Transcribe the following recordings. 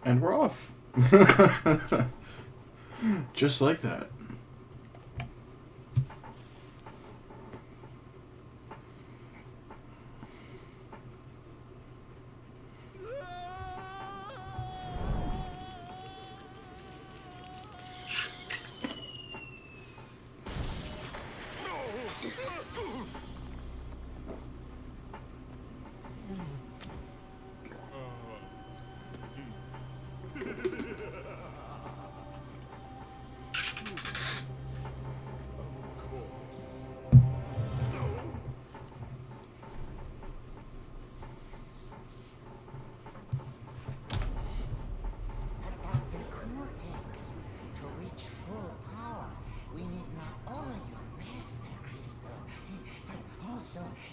And we're off. Just like that.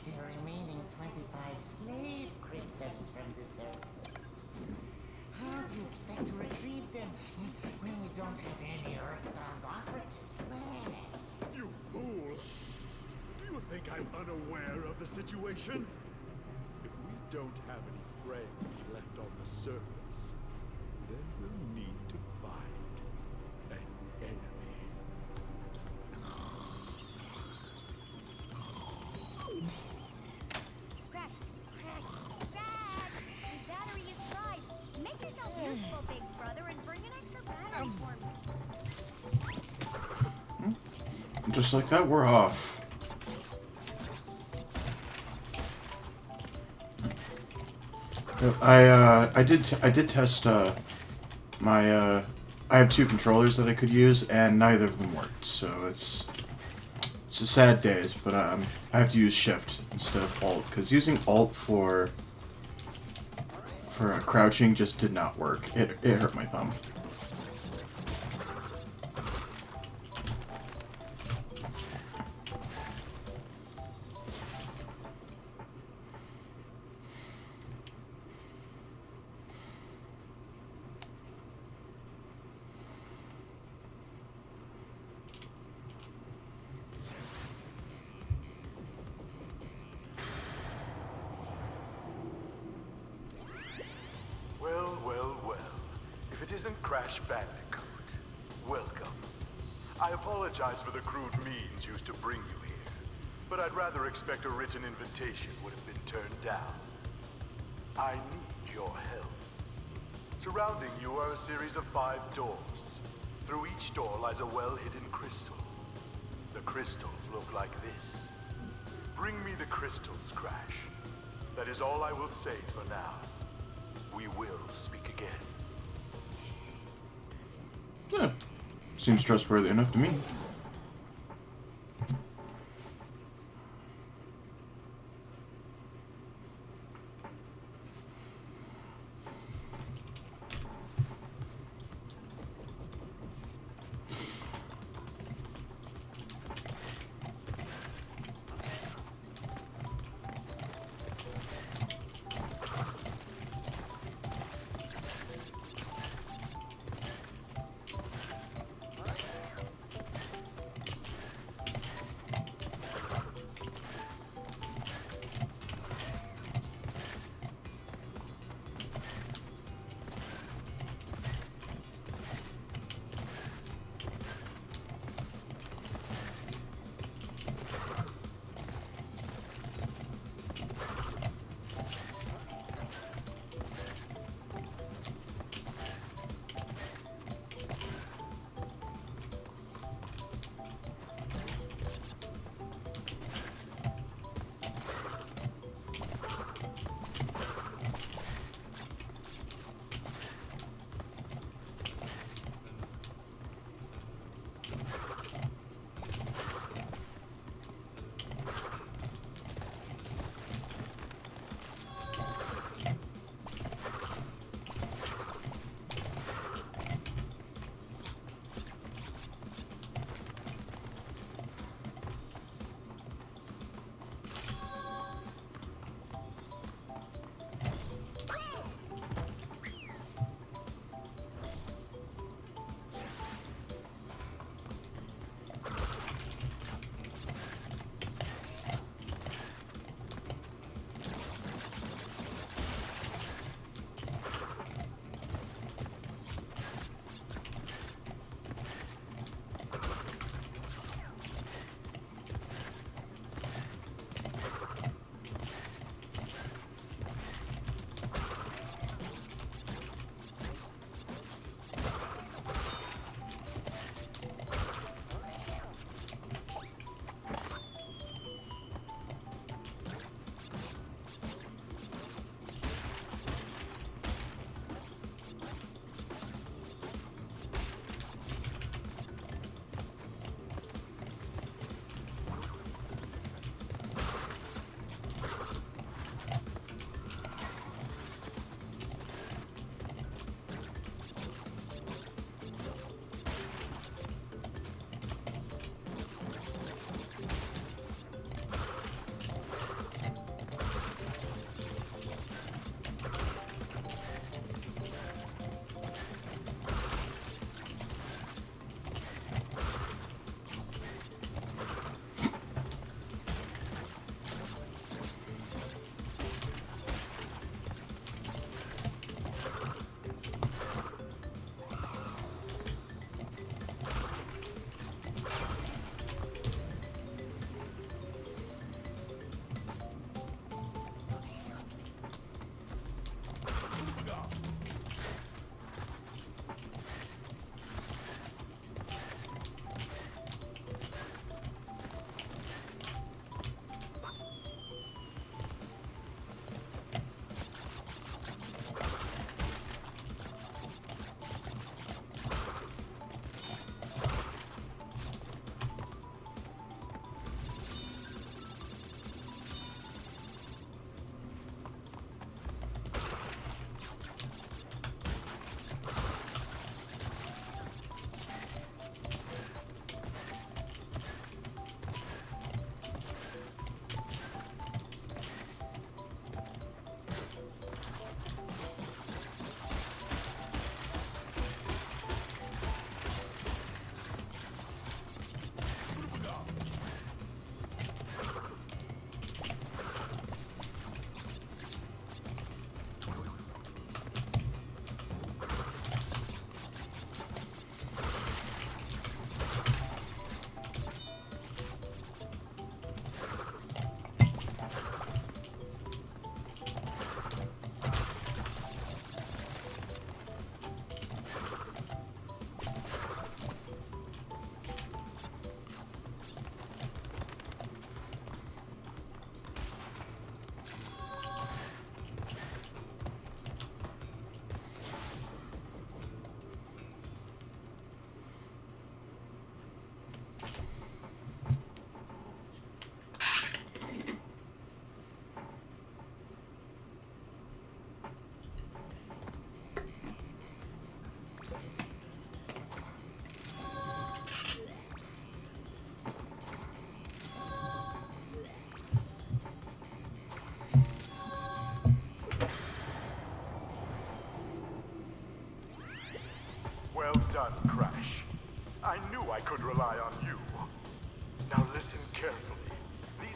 The remaining 25 slave crystals from the surface. How do you expect to retrieve them when we don't have any Earthbound operatives left? You fool! Do you think I'm unaware of the situation? If we don't have any friends left on the surface, then we'll need to find an enemy. Crash! Crash! Dad! The battery is fried! Make yourself useful, big brother, and bring an extra battery for me. Just like that, we're off. I did test my I have two controllers that I could use, and neither of them worked. So it's a sad day, but I have to use Shift instead of Alt, because using Alt for crouching just did not work. It hurt my thumb. Well, well, well. If it isn't Crash Bandicoot, welcome. I apologize for the crude means used to bring you here, but I'd rather expect a written invitation would have been turned down. I need your help. Surrounding you are a series of 5 doors. Through each door lies a well-hidden crystal. The crystals look like this. Bring me the crystals, Crash. That is all I will say for now. We will speak again. Yeah, seems trustworthy enough to me.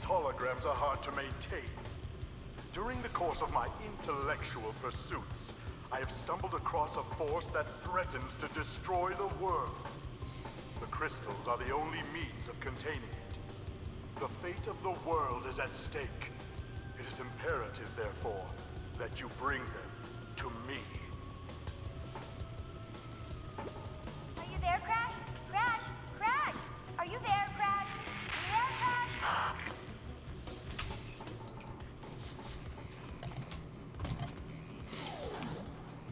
holograms are hard to maintain. During the course of my intellectual pursuits, I have stumbled across a force that threatens to destroy the world. The crystals are the only means of containing it. The fate of the world is at stake. It is imperative, therefore, that you bring them to me. Are you there, Crash? Crash! Crash! Are you there, Crash? Are you there, Crash?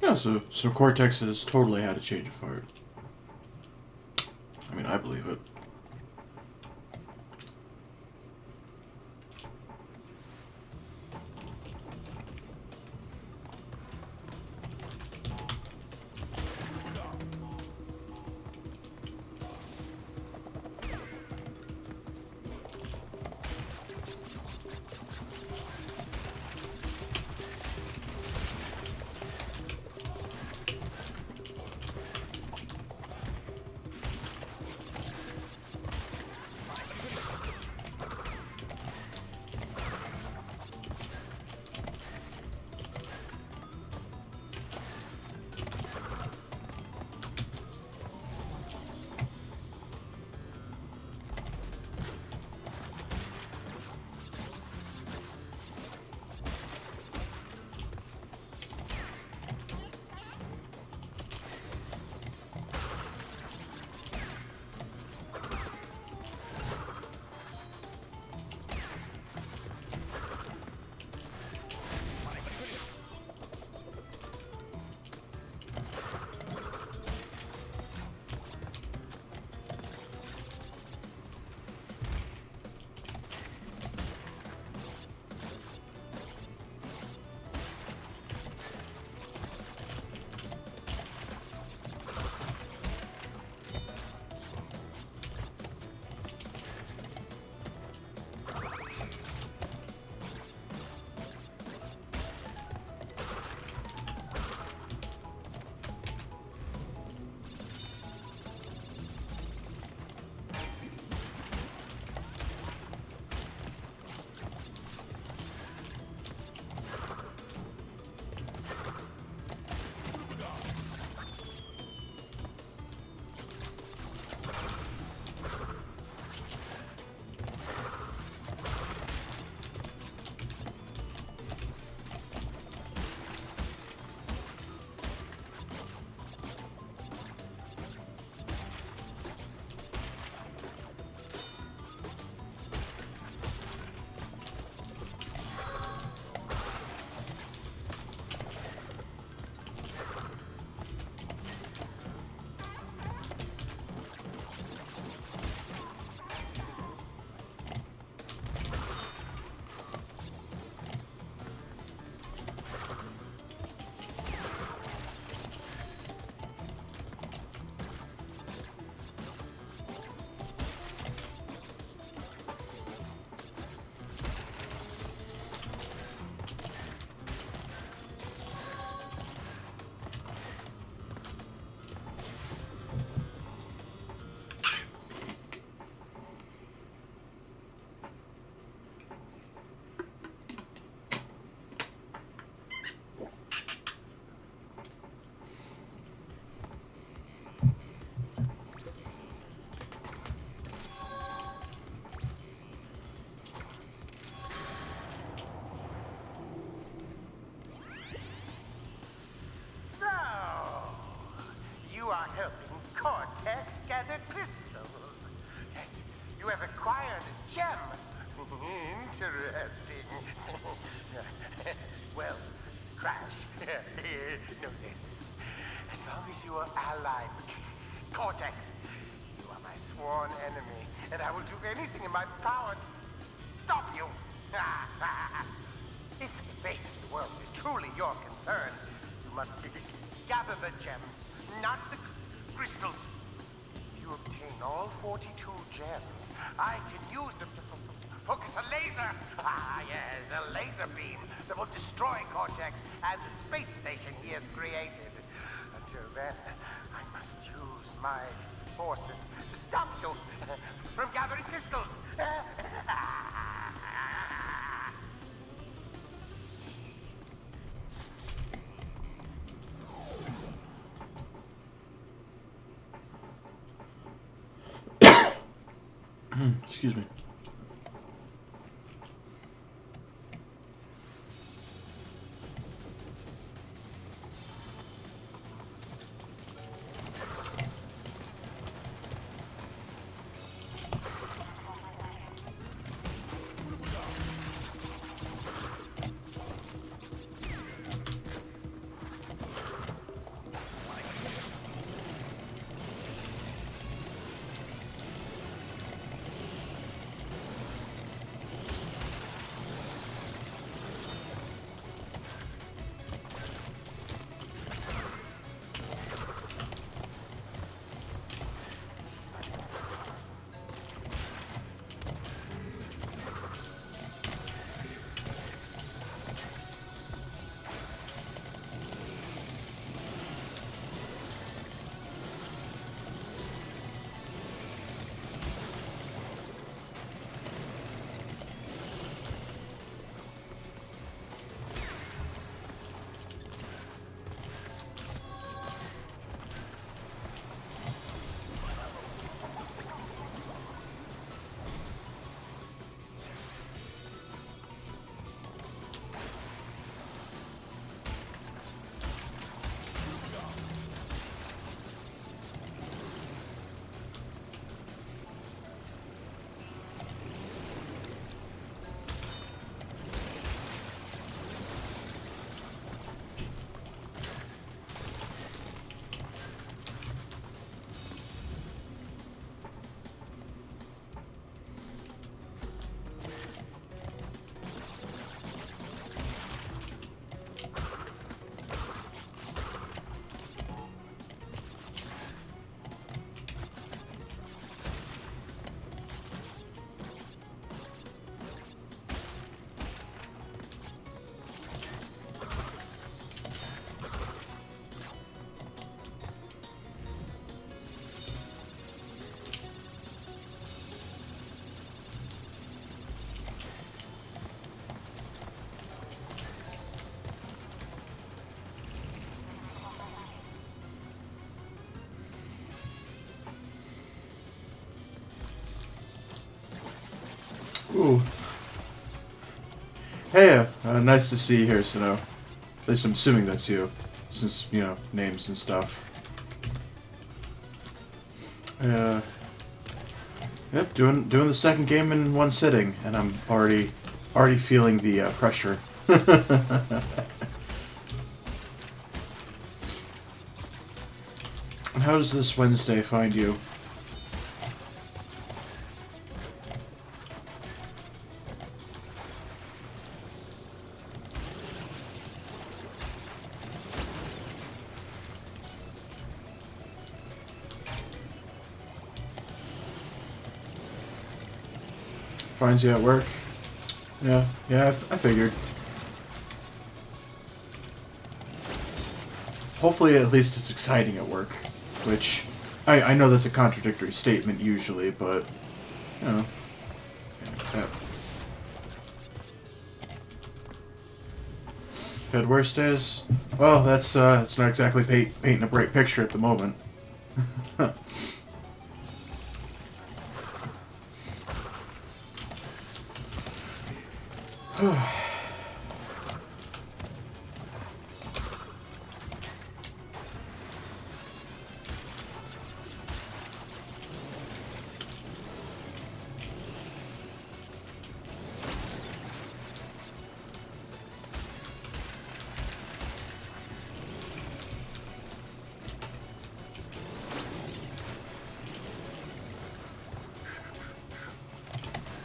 Yeah, so Cortex has totally had a change of heart. I mean, I believe it. gather crystals. Yet you have acquired a gem. Interesting. Well, Crash, know this. As long as you are allied with Cortex, you are my sworn enemy, and I will do anything in my power to stop you. If the fate of the world is truly your concern, you must gather the gems, not the crystals. If you obtain all 42 gems, I can use them to focus a laser. Yes, a laser beam that will destroy Cortex and the space station he has created. Until then, I must use my forces to stop you from gathering crystals. Excuse me. Ooh. Hey, nice to see you here, Sano. At least I'm assuming that's you, since, you know, names and stuff. Yep, doing the second game in one sitting, and I'm already feeling the pressure. And how does this Wednesday find you? Finds you at work? Yeah, I figured. Hopefully at least it's exciting at work, which I know that's a contradictory statement usually, but, you know. Yeah. Had worse days? Well, that's it's not exactly painting a bright picture at the moment.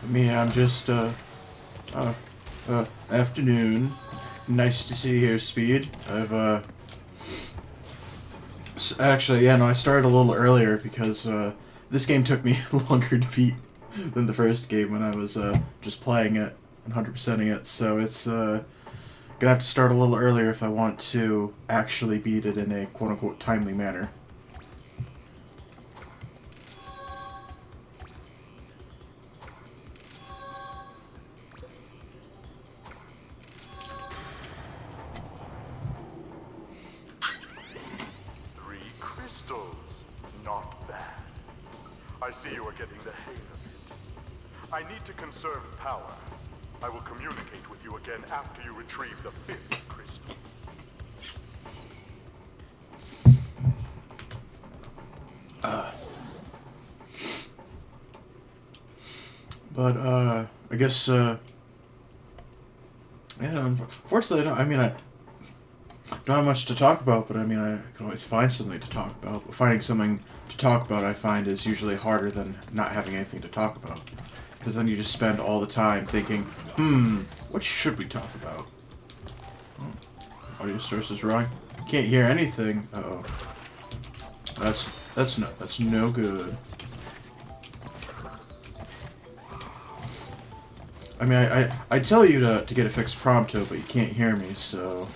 Me, I'm just, afternoon. Nice to see you here, Speed. I've, actually, yeah, no, I started a little earlier because, this game took me longer to beat than the first game when I was, just playing it and 100%ing it, so it's, gonna have to start a little earlier if I want to actually beat it in a quote-unquote timely manner. Crystals. Not bad. I see you are getting the hang of it. I need to conserve power. I will communicate with you again after you retrieve the 5th crystal. But, I guess, yeah, unfortunately, I don't have much to talk about, but I mean, I can always find something to talk about. But finding something to talk about, I find, is usually harder than not having anything to talk about. Because then you just spend all the time thinking, what should we talk about? Audio source is wrong. Can't hear anything. Uh-oh. That's no good. I mean, I tell you to get it fixed prompto, but you can't hear me, so...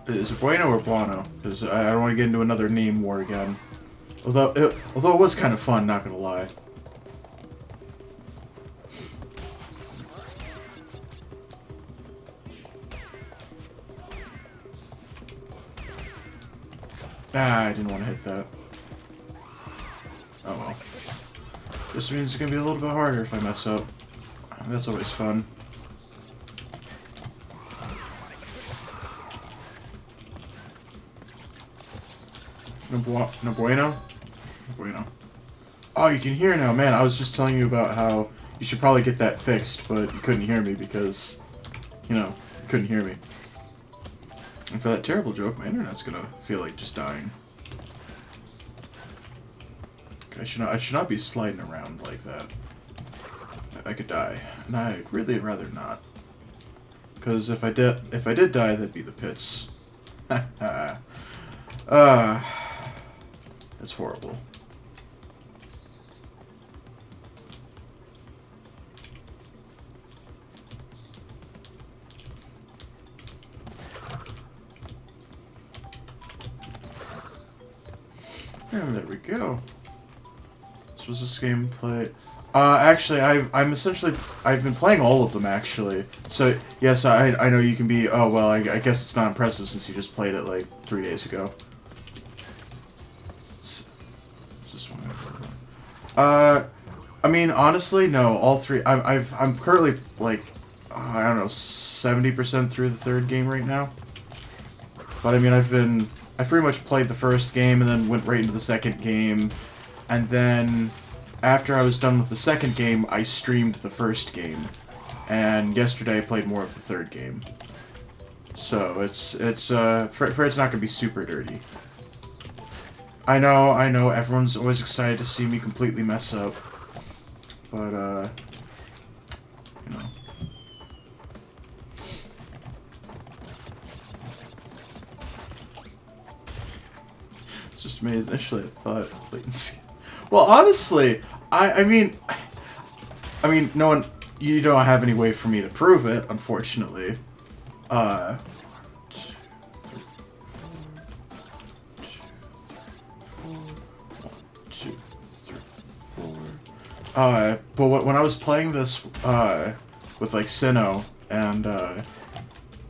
Is it Bueno or Buono? Because I don't want to get into another name war again. Although it was kind of fun, not gonna lie. I didn't want to hit that. Oh well. This means it's gonna be a little bit harder if I mess up. That's always fun. No bueno? No bueno. Oh, you can hear now. Man, I was just telling you about how you should probably get that fixed, but you couldn't hear me because, you know, you couldn't hear me. And for that terrible joke, my internet's gonna feel like just dying. I should not be sliding around like that. I could die, and I'd really rather not. Because if I did die, that'd be the pits. That's horrible. And there we go. This was this gameplay. Actually, I've been playing all of them actually. So yes, I know you can be. Oh well, I guess it's not impressive since you just played it like 3 days ago. I mean, honestly, no. All three. I'm currently like, I don't know, 70% through the third game right now. But I mean, I pretty much played the first game and then went right into the second game, and then after I was done with the second game, I streamed the first game, and yesterday I played more of the third game. So it's not gonna be super dirty. I know, everyone's always excited to see me completely mess up. But, you know. It's just me, initially I thought latency. Well, honestly, I mean, no one, you don't have any way for me to prove it, unfortunately. But when I was playing this, with, like, Sino and,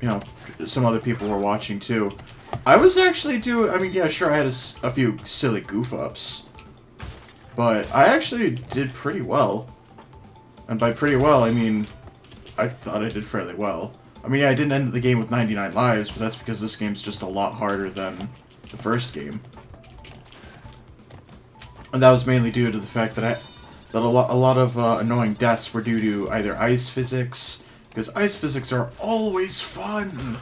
you know, some other people were watching, too, I was actually I mean, yeah, sure, I had a few silly goof-ups, but I actually did pretty well. And by pretty well, I mean, I thought I did fairly well. I mean, yeah, I didn't end the game with 99 lives, but that's because this game's just a lot harder than the first game. And that was mainly due to the fact that a lot of annoying deaths were due to either ice physics, because ice physics are always fun,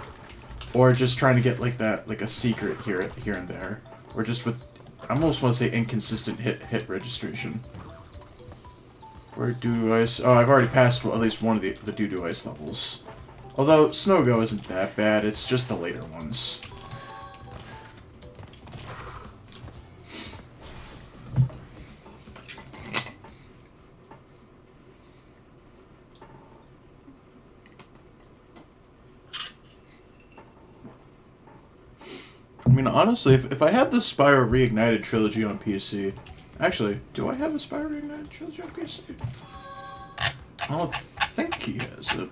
or just trying to get like a secret here and there, or just with, I almost want to say inconsistent hit registration. Where do ice? Oh, I've already passed at least one of the do ice levels. Although Snow Go isn't that bad, it's just the later ones. I mean, honestly, if I had the Spyro Reignited trilogy on PC, Actually, do I have the Spyro Reignited Trilogy on PC? I don't think he has it.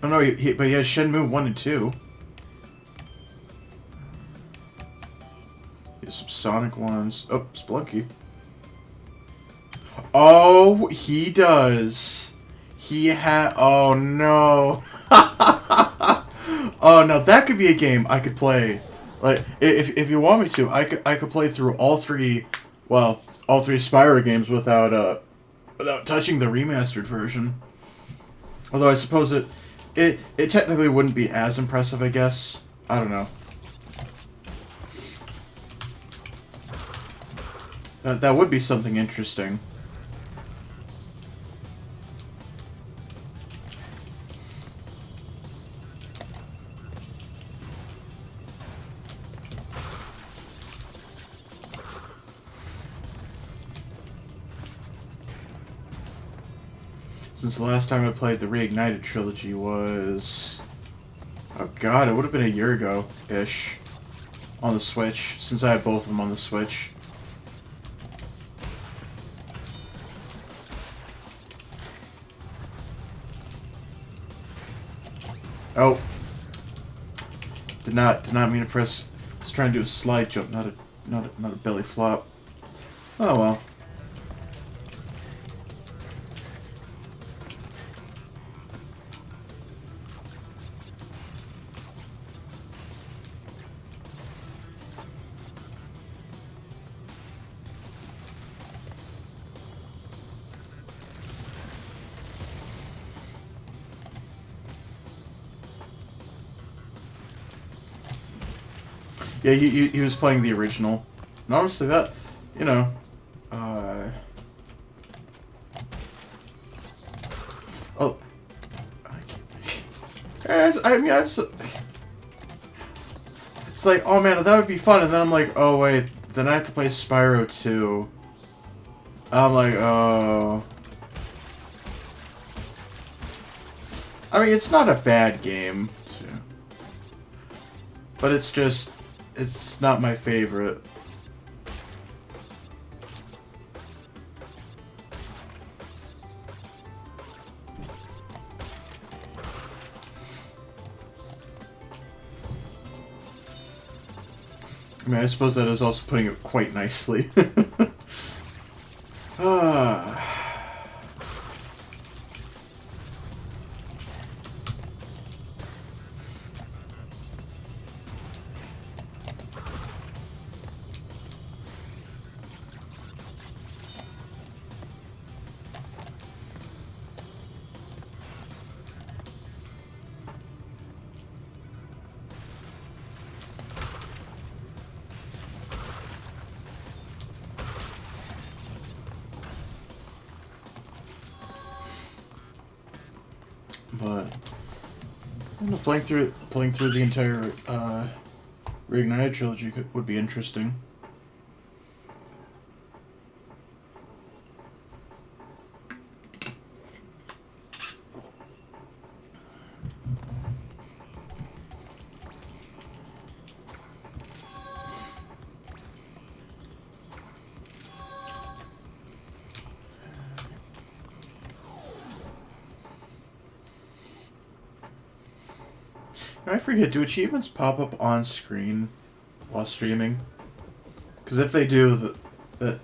Oh no, but he has Shenmue 1 and 2. He has some Sonic ones. Oh, Splunky. Oh, he does. Oh no. Oh no, that could be a game I could play. Like, if you want me to, I could play through all three Spyro games without touching the remastered version. Although I suppose it technically wouldn't be as impressive, I guess. I don't know. That would be something interesting. Since the last time I played the Reignited Trilogy was... Oh god, it would have been a year ago-ish. On the Switch, since I have both of them on the Switch. Oh. Did not mean to press... I was trying to do a slide jump, not a belly flop. Oh well. Yeah, he was playing the original. And honestly, that, you know, oh, I mean, it's like, oh man, that would be fun, and then I'm like, oh wait, then I have to play Spyro 2. I'm like, oh. I mean, it's not a bad game, but it's just, it's not my favorite. I mean, I suppose that is also putting it quite nicely. Ah. But I don't know, playing through the entire Reignited trilogy would be interesting. I forget, do achievements pop up on screen while streaming? Because if they do, maybe,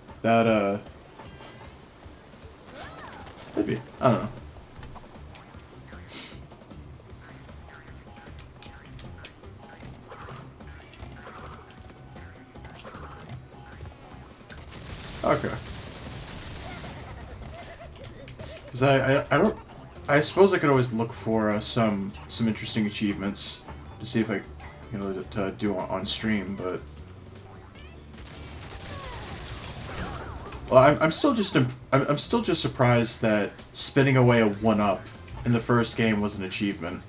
I don't know. Okay. Because I suppose I could always look for some interesting achievements to see if I, to do on stream, but well, I'm still just surprised that spinning away a 1-up in the first game was an achievement.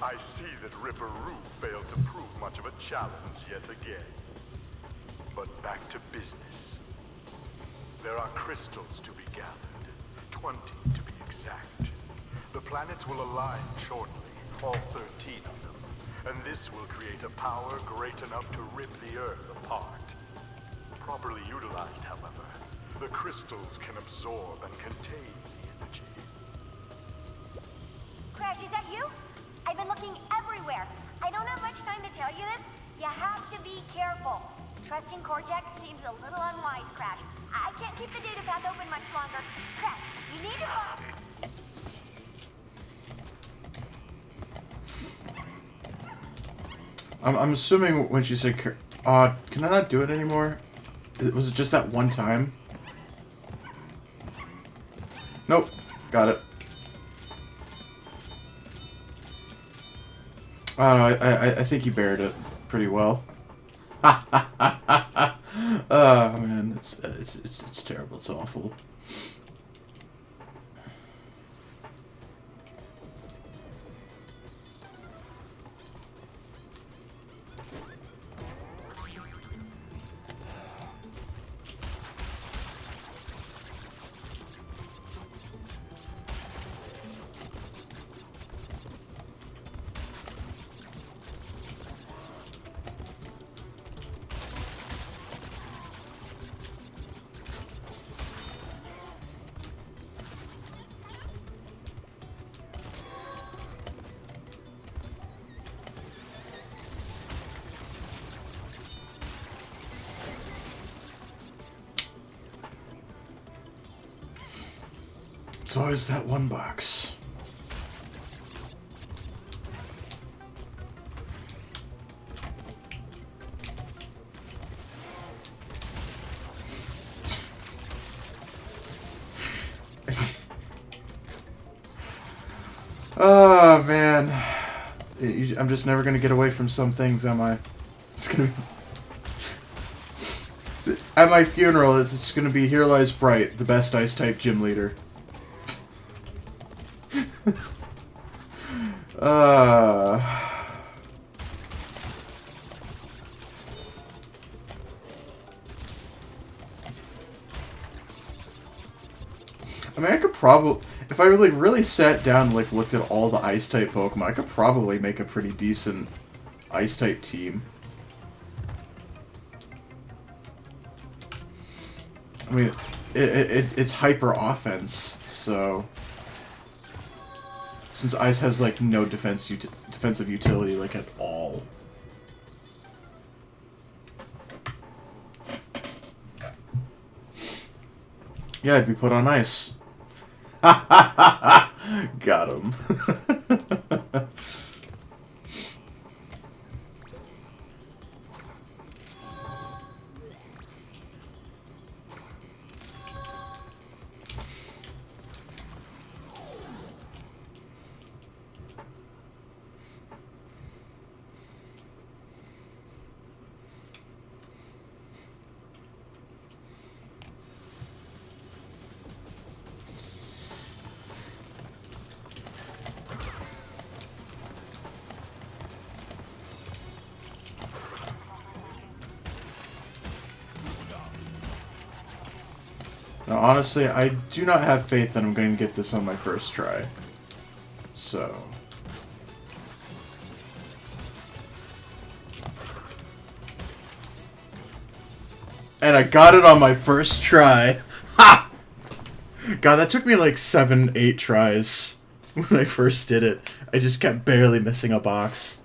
I see that Ripperoo failed to prove much of a challenge yet again. But back to business. There are crystals to be gathered, 20 to be exact. The planets will align shortly, all 13 of them, and this will create a power great enough to rip the Earth apart. Properly utilized, however, the crystals can absorb and contain the energy. Crash, is that you? I've been looking everywhere. I don't have much time to tell you this. You have to be careful. Trusting Cortex seems a little unwise, Crash. I can't keep the data path open much longer. Crash, you need to... I'm assuming when she said, can I not do it anymore? Was it just that one time? Nope. Got it. I don't know, I think he bared it pretty well. Oh man, it's terrible, it's awful. It's always that one box. Oh man, I'm just never gonna get away from some things, am I? It's gonna be... At my funeral, it's gonna be Here Lies Bright, the best Ice-type gym leader. I mean, I could probably, if I really sat down and looked at all the Ice-type Pokemon, I could probably make a pretty decent Ice-type team. I mean, it's hyper offense, so since Ice has no defensive utility at all. Yeah, I'd be put on ice. Got him. Now, honestly, I do not have faith that I'm going to get this on my first try. So... And I got it on my first try. Ha! God, that took me 7, 8 tries when I first did it. I just kept barely missing a box.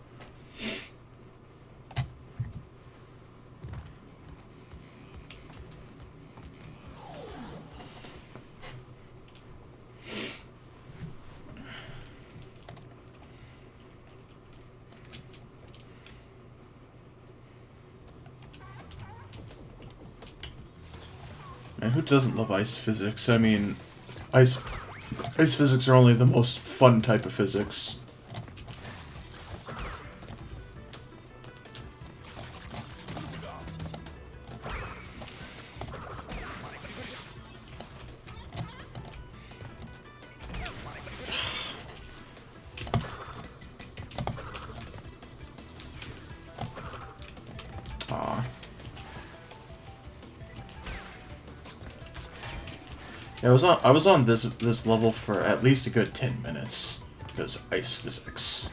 And who doesn't love ice physics? I mean, ice physics are only the most fun type of physics. Yeah, I was on this level for at least a good 10 minutes because ice physics.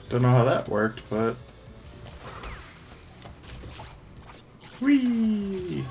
Don't know how that worked, but... Whee!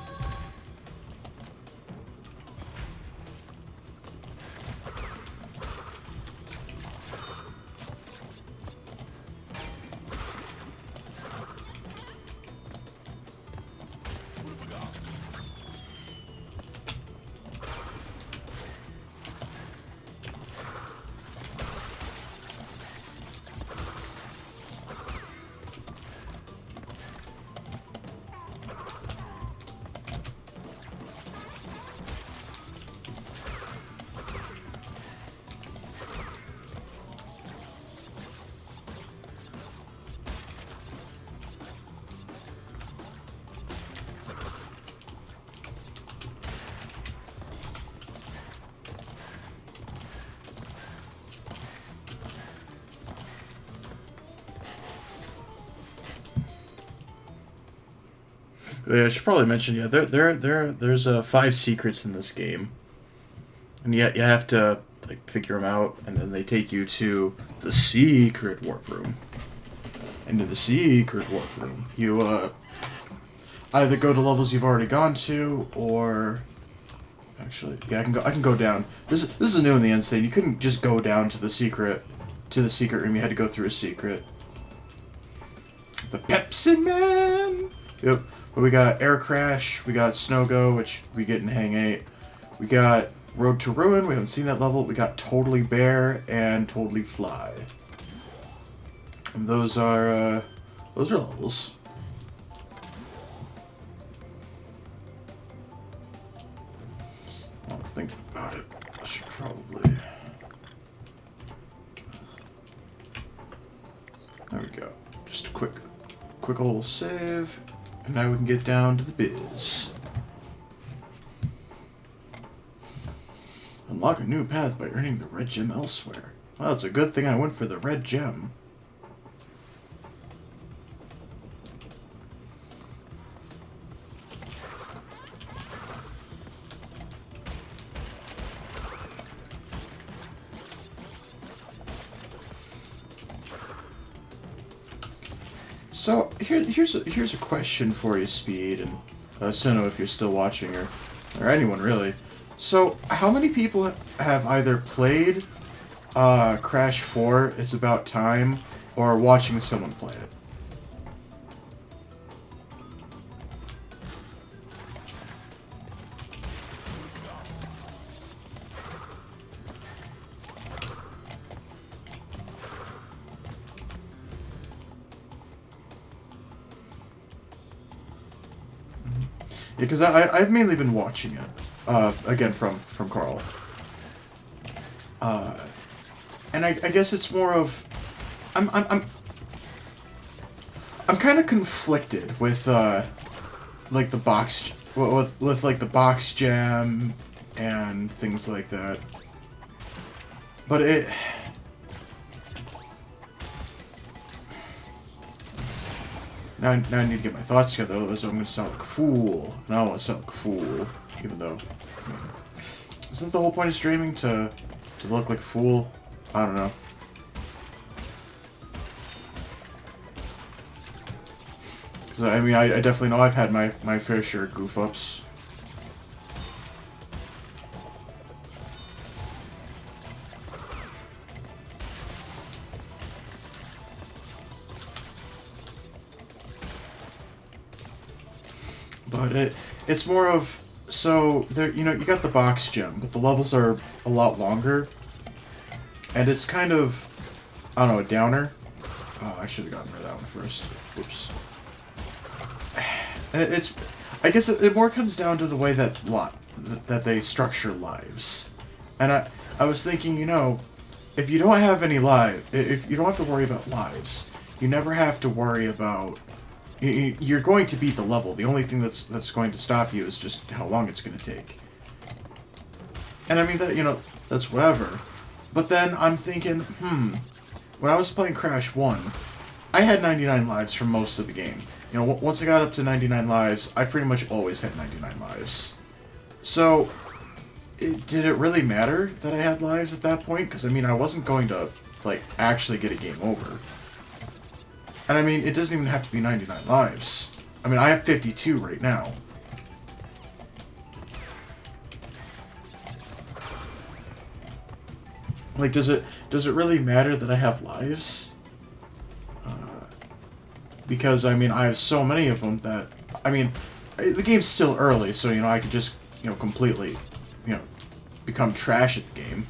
Yeah, I should probably mention, yeah, there's 5 secrets in this game, and yet you have to like figure them out, and then they take you to the secret warp room. And in the secret warp room, you either go to levels you've already gone to, or actually, yeah, I can go down. This is new in the end state. You couldn't just go down to the secret room. You had to go through a secret. The Pepsi Man. Yep. But we got Air Crash, we got Snow Go, which we get in Hang 8. We got Road to Ruin, we haven't seen that level. We got Totally Bear and Totally Fly. And those are levels. I'll think about it. I should probably... There we go. Just a quick old save. And now we can get down to the biz. Unlock a new path by earning the red gem elsewhere. Well, it's a good thing I went for the red gem. So here's a question for you, Speed, and Sinnoh, if you're still watching, or anyone really. So how many people have either played Crash 4, It's About Time, or are watching someone play it? Yeah, because I've mainly been watching it, again from Carl, and I guess it's more of I'm kind of conflicted with like the box with like the box jam and things like that, but it. Now I need to get my thoughts together, otherwise I'm going to sound like a fool. And I don't want to sound like a fool, even though... Isn't the whole point of streaming to look like a fool? I don't know. Because, I mean, I definitely know I've had my fair share of goof-ups. But it's more of, so there, you know, you got the box gem, but the levels are a lot longer, and it's kind of, I don't know, a downer. Oh, I should have gotten rid of that one first. Oops. And it's, I guess it more comes down to the way that that they structure lives. And I was thinking, you know, if you don't have any if you don't have to worry about lives, you never have to worry about. You're going to beat the level. The only thing that's going to stop you is just how long it's going to take. And I mean that, you know, that's whatever. But then I'm thinking, when I was playing Crash 1, I had 99 lives for most of the game. You know, once I got up to 99 lives, I pretty much always had 99 lives. So, did it really matter that I had lives at that point? Because, I mean, I wasn't going to, like, actually get a game over. And, I mean, it doesn't even have to be 99 lives. I mean, I have 52 right now. Like, does it really matter that I have lives? Because, I mean, I have so many of them that, I mean, the game's still early, so, you know, I could just, you know, completely, you know, become trash at the game.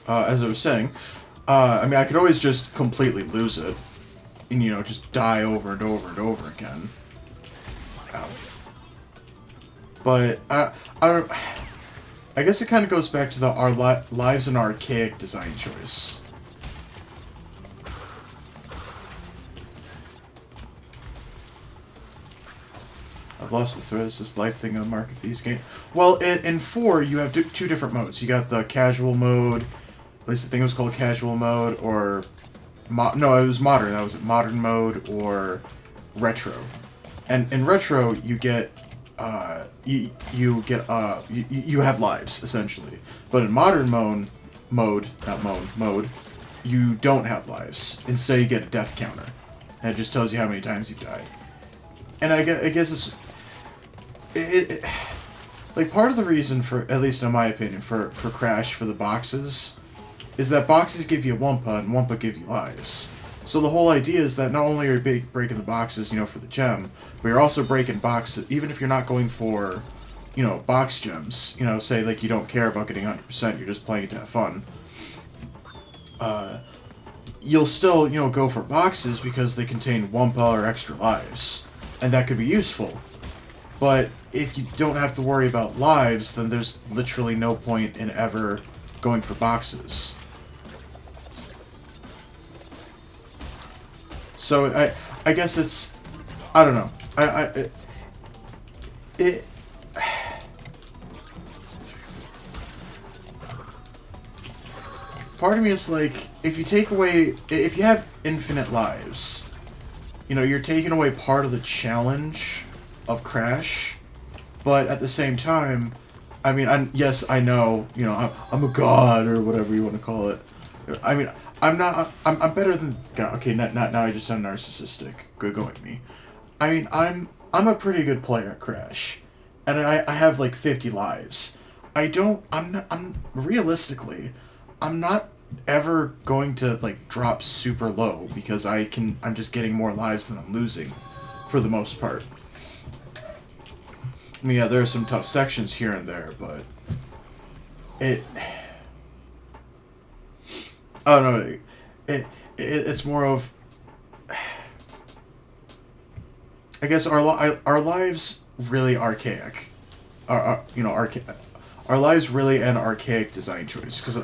As I was saying, I mean, I could always just completely lose it, and, you know, just die over and over and over again. But I guess it kind of goes back to the lives an archaic design choice. I've lost the thread. Is this life thing on Mark of these games? Well, in 4 you have two different modes. You got the casual mode. At least I think it was called casual mode, or no, it was modern. That was modern mode or retro. And in retro, you get you have lives essentially, but in modern mode, you don't have lives. Instead, you get a death counter, and it just tells you how many times you've died. And I guess it's like part of the reason for, at least in my opinion, for Crash for the boxes, is that boxes give you Wumpa and Wumpa give you lives. So the whole idea is that not only are you breaking the boxes, you know, for the gem, but you're also breaking boxes, even if you're not going for, you know, box gems. You know, say, like, you don't care about getting 100%, you're just playing it to have fun. You'll still, you know, go for boxes because they contain Wumpa or extra lives. And that could be useful. But if you don't have to worry about lives, then there's literally no point in ever going for boxes. So I guess it's, I don't know. Part of me is like, if you have infinite lives, you know, you're taking away part of the challenge of Crash, but at the same time, I mean, yes, I know, you know, I'm a god or whatever you want to call it. I mean, I'm better than God. Okay, now I just sound narcissistic. Good going me. I mean, I'm a pretty good player at Crash, and I have like 50 lives. Realistically, I'm not ever going to like drop super low because I'm just getting more lives than I'm losing, for the most part. I mean, yeah, there are some tough sections here and there, but oh no, it's more of, I guess our lives really archaic, you know, our lives really an archaic design choice, because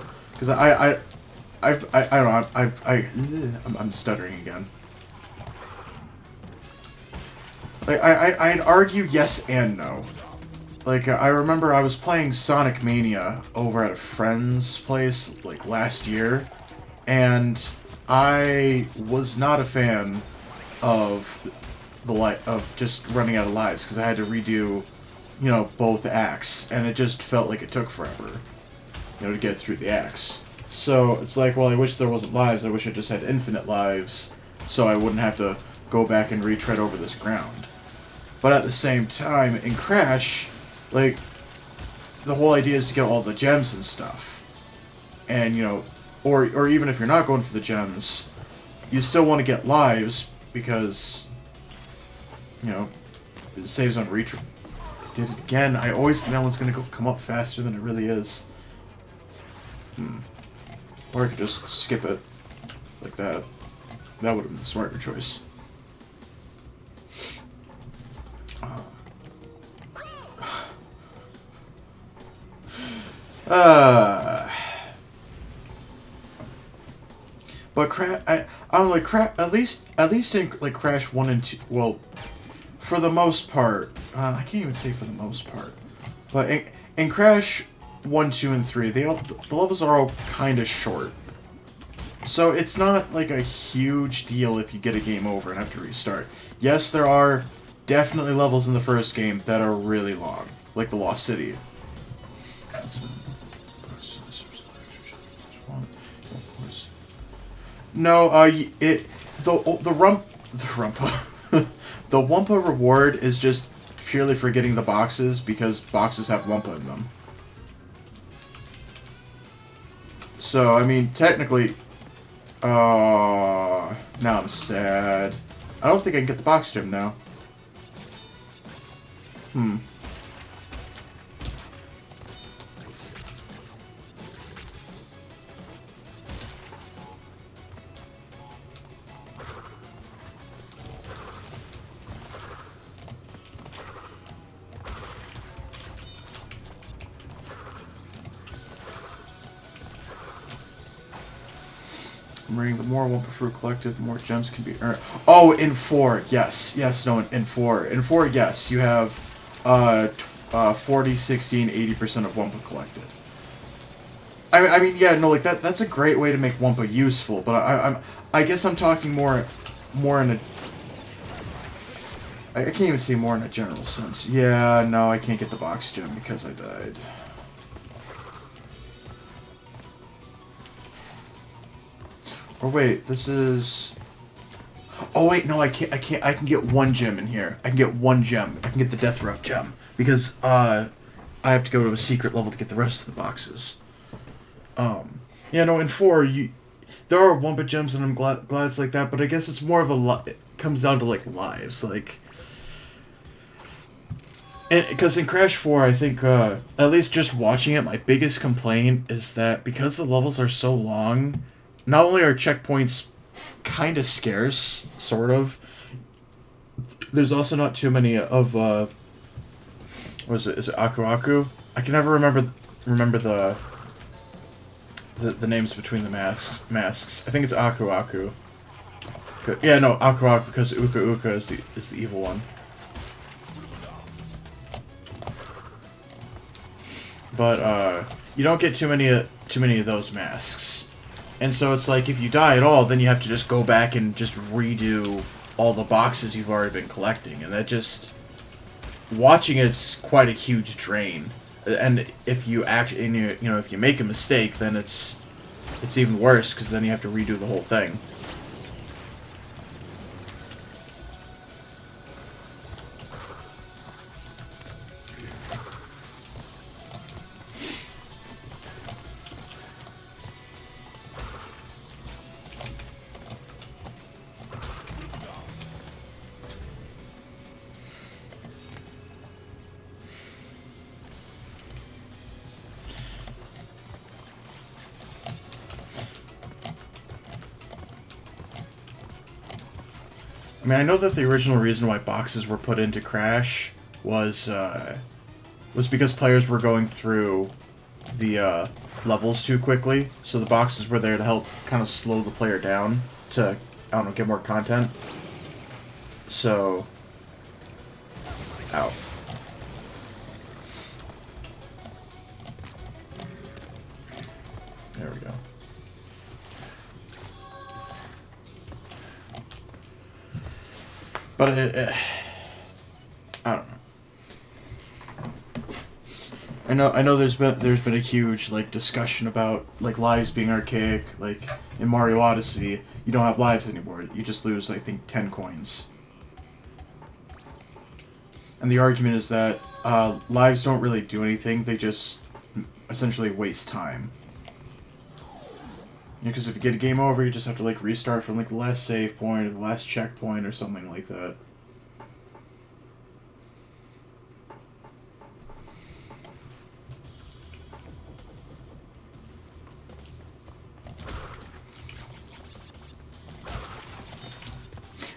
I'm stuttering again. Like I'd argue yes and no. Like, I remember I was playing Sonic Mania over at a friend's place, like, last year, and I was not a fan of just running out of lives, because I had to redo, you know, both acts, and it just felt like it took forever, you know, to get through the acts. So, it's like, well, I wish there wasn't lives, I wish I just had infinite lives, so I wouldn't have to go back and retread over this ground. But at the same time, in Crash, like, the whole idea is to get all the gems and stuff. And, you know, or even if you're not going for the gems, you still want to get lives because, you know, it saves on retry. Did it again. I always think that one's gonna come up faster than it really is. Or I could just skip it like that. That would have been the smarter choice. But I don't know, like at least in like Crash 1 and 2, well, for the most part, I can't even say for the most part, but in Crash 1, 2, and 3, the levels are all kind of short. So it's not like a huge deal if you get a game over and have to restart. Yes, there are definitely levels in the first game that are really long, like the Lost City. No, the Rumpa the Wumpa reward is just purely for getting the boxes because boxes have Wumpa in them. So, I mean, technically, now I'm sad. I don't think I can get the box gem now. The more Wumpa fruit collected, the more gems can be earned. Oh, in 4, yes. Yes, no, in 4. In 4, yes, you have 40, 60, and 80% of Wumpa collected. I mean, yeah, no, like that's a great way to make Wumpa useful, but I guess I'm talking more in a... I can't even say more in a general sense. Yeah, no, I can't get the box gem because I died. Or wait, this is... Oh wait, no, I can't. I can get one gem in here. I can get one gem. I can get the Death Rough gem because I have to go to a secret level to get the rest of the boxes. Yeah, no, in 4 there are Wumpa gems and I'm glad it's like that, but I guess it's more of it comes down to like lives, like. And because in Crash 4, I think at least just watching it, my biggest complaint is that because the levels are so long. Not only are checkpoints kind of scarce, sort of, there's also not too many of, what is it? Is it Aku Aku? I can never remember the names between the masks. I think it's Aku Aku. Yeah, no, Aku Aku because Uka Uka is the evil one. But you don't get too many of those masks. And so it's like, if you die at all, then you have to just go back and just redo all the boxes you've already been collecting. And that just... Watching it's quite a huge drain. And if you if you make a mistake, then it's even worse, because then you have to redo the whole thing. I mean, I know that the original reason why boxes were put into Crash was because players were going through the levels too quickly, so the boxes were there to help kind of slow the player down to, I don't know, get more content. So... Ow. There we go. But I don't know. I know there's been a huge like discussion about like lives being archaic. Like in Mario Odyssey, you don't have lives anymore. You just lose, I think, 10 coins. And the argument is that lives don't really do anything. They just essentially waste time. Because if you get a game over, you just have to like restart from like the last save point or the last checkpoint or something like that.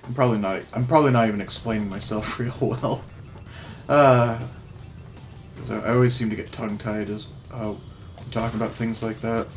I'm probably not even explaining myself real well. 'Cause I always seem to get tongue-tied as talking about things like that.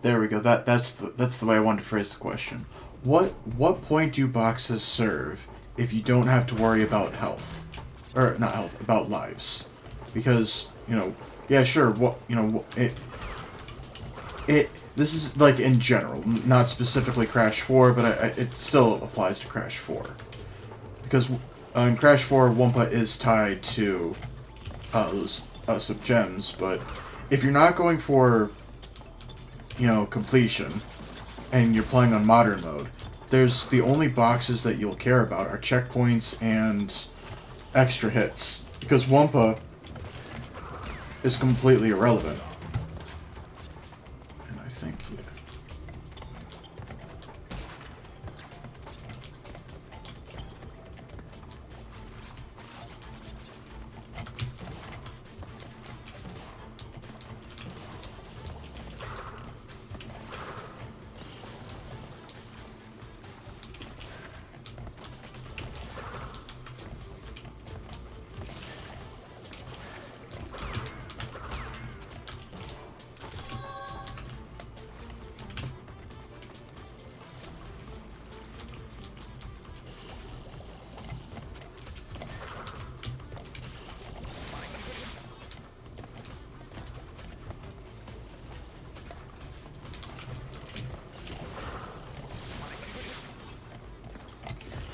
There we go. That's the way I wanted to phrase the question. What point do boxes serve if you don't have to worry about health, or not health, about lives? Because yeah, sure. This is like in general, not specifically Crash 4, but it still applies to Crash 4 because in Crash 4, Wumpa is tied to those some gems, but if you're not going for completion, and you're playing on modern mode, there's the only boxes that you'll care about are checkpoints and extra hits, because Wumpa is completely irrelevant. And I think, yeah.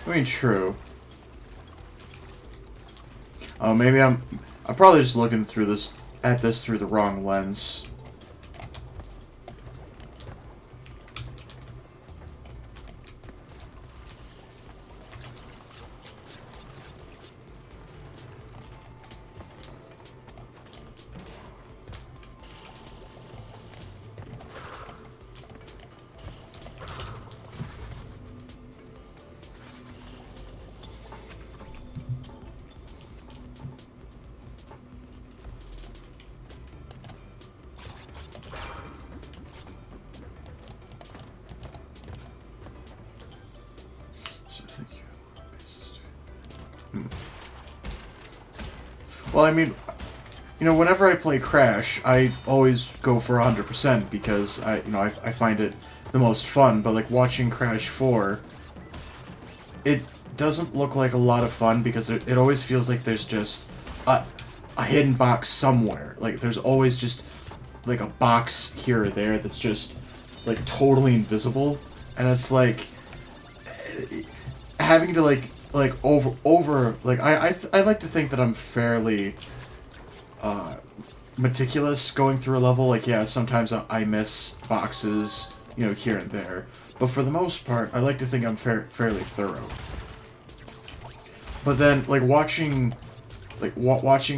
I mean, true. Oh, maybe I'm probably just looking through this through the wrong lens. Well, I mean, you know, whenever I play Crash, I always go for 100% because I find it the most fun. But like watching Crash 4, it doesn't look like a lot of fun because it always feels like there's just a hidden box somewhere. Like there's always just like a box here or there that's just like totally invisible, and it's like having to like over like I like to think that I'm fairly meticulous going through a level. Like, yeah, sometimes I miss boxes, you know, here and there, but for the most part I like to think I'm fairly thorough. But then like watching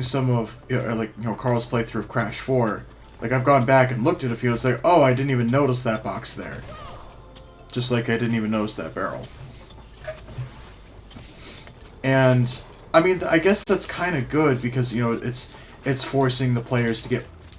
some of, you know, Carl's playthrough of Crash 4, like I've gone back and looked at a few and it's like, oh, I didn't even notice that box there, just like I didn't even notice that barrel. And I mean, I guess that's kind of good because, you know, it's forcing the players to get